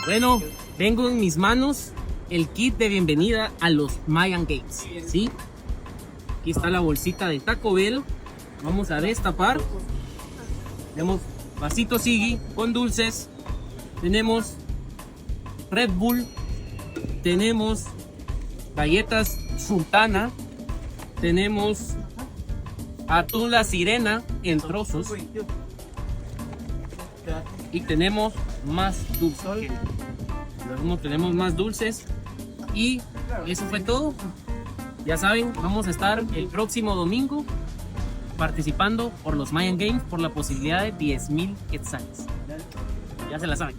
Bueno, tengo en mis manos el kit de bienvenida a los Mayan Games, ¿sí? Aquí está la bolsita de Taco Bell. Vamos a destapar. Tenemos vasito Siggy con dulces. Tenemos Red Bull. Tenemos galletas Sultana. Tenemos atún la sirena en trozos. Y tenemos más dulces. Tenemos más dulces. Y eso fue todo. Ya saben, vamos a estar el próximo domingo participando por los Mayan Games por la posibilidad de 10,000 quetzales. Ya se la saben.